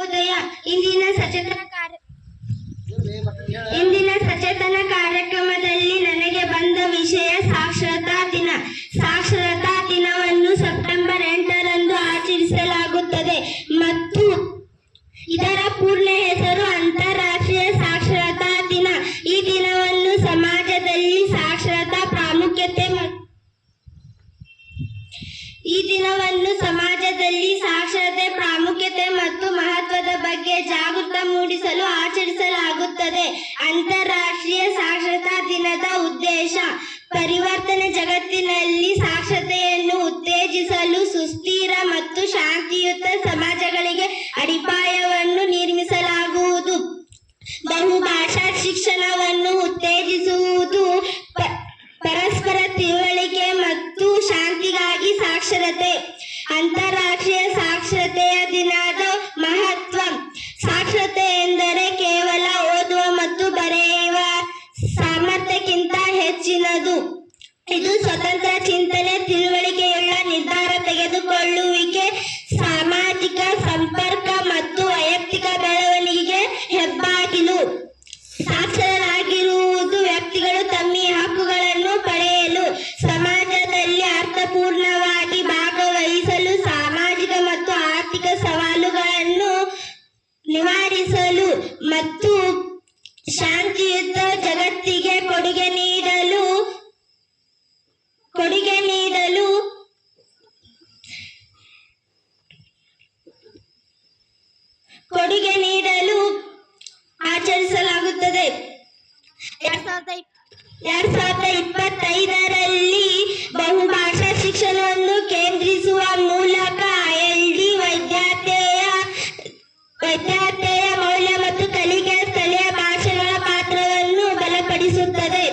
ಶುಭೋದಯ. ಇಂದಿನ ಸಚೇತನ ಕಾರ್ಯಕ್ರಮದಲ್ಲಿ ನನಗೆ ಬಂದ ವಿಷಯ ಸಾಕ್ಷರತಾ ದಿನ. ಸಾಕ್ಷರತಾ ದಿನವನ್ನು ಸೆಪ್ಟೆಂಬರ್ 8ರಂದು ಆಚರಿಸಲಾಗುತ್ತದೆ ಮತ್ತು ಇದರ ಪೂರ್ಣ ಹೆಸರು ಅಂತಾರಾಷ್ಟ್ರೀಯ ಸಾಕ್ಷರತಾ ದಿನ. ಈ ದಿನವನ್ನು ಸಮಾಜದಲ್ಲಿ ಸಾಕ್ಷರತಾ ಪ್ರಾಮುಖ್ಯತೆ ಮತ್ತು ಮಹತ್ವದ ಬಗ್ಗೆ ಜಾಗೃತಿ ಮೂಡಿಸಲು ಆಚರಿಸಲಾಗುತ್ತದೆ. ಅಂತಾರಾಷ್ಟ್ರೀಯ ಸಾಕ್ಷರತಾ ದಿನದ ಉದ್ದೇಶ ಪರಿವರ್ತನೆ ಜಗತ್ತಿನಲ್ಲಿ ಸಾಕ್ಷರತೆಯನ್ನು ಉತ್ತೇಜಿಸಲು ಸುಸ್ಥಿರ ಮತ್ತು ಶಾಂತಿಯುತ ಸಮಾಜಗಳಿಗೆ ಅಡಿಪಾಯವನ್ನು ನಿರ್ಮಿಸಲಾಗುವುದು. ಬಹುಭಾಷಾ ಶಿಕ್ಷಣವನ್ನು ಉತ್ತೇಜಿಸುವುದು, ಪರಸ್ಪರ ತಿಳುವಳಿಕೆ ಮತ್ತು ಶಾಂತಿಗಾಗಿ ಸಾಕ್ಷರತೆ. ಅಂತಾರಾಷ್ಟ್ರೀಯ ಸಾಕ್ಷರತೆಯ ದಿನದ ಮಹತ್ವ. ಸಾಕ್ಷರತೆ ಎಂದರೆ ಕೇವಲ ಓದುವ ಮತ್ತು ಬರೆಯುವ ಸಾಮರ್ಥ್ಯಕ್ಕಿಂತ ಹೆಚ್ಚಿನದು. ಇದು ಸ್ವತಂತ್ರ ಚಿಂತನೆ, ತಿಳುವಳಿಕೆಯುಳ್ಳ ನಿರ್ಧಾರ ತೆಗೆದುಕೊಳ್ಳುವಿಕೆ, ಸಾಮಾಜಿಕ ಸಂಪರ್ಕ ಮತ್ತು ವೈಯಕ್ತಿಕ ಬೆಳವಣಿಗೆಗೆ ಹೆಬ್ಬಾಗಿಲು. ಸಾಕ್ಷರರಾಗಿರುವುದು ವ್ಯಕ್ತಿಗಳು ತಮ್ಮ ಹಕ್ಕುಗಳನ್ನು ಪಡೆಯಲು, ಸಮಾಜದಲ್ಲಿ ಅರ್ಥಪೂರ್ಣವಾಗಿ ಭಾಗವಹಿಸಲು, ಸಾಮಾಜಿಕ ಮತ್ತು ಆರ್ಥಿಕ ಸವಾಲುಗಳನ್ನು ನಿವಾರಿಸಲು ಮತ್ತು ಶಾಂತಿಯುತ ಜಗತ್ತಿಗೆ ಕೊಡುಗೆ ನೀಡಲು ಆಚರಿಸಲಾಗುತ್ತದೆ. 2025ರಲ್ಲಿ ಬಹುಭಾಷಾ ಶಿಕ್ಷಣವನ್ನು ಕೇಂದ್ರೀಕರಿಸುವ ಮೂಲಕ ILD ವೈದ್ಯತೆಯ ಮೌಲ್ಯ ಮತ್ತು ಕಲಿಕೆ ಸ್ಥಳೀಯ ಭಾಷೆಗಳ ಪಾತ್ರವನ್ನು ಬಲಪಡಿಸುತ್ತದೆ.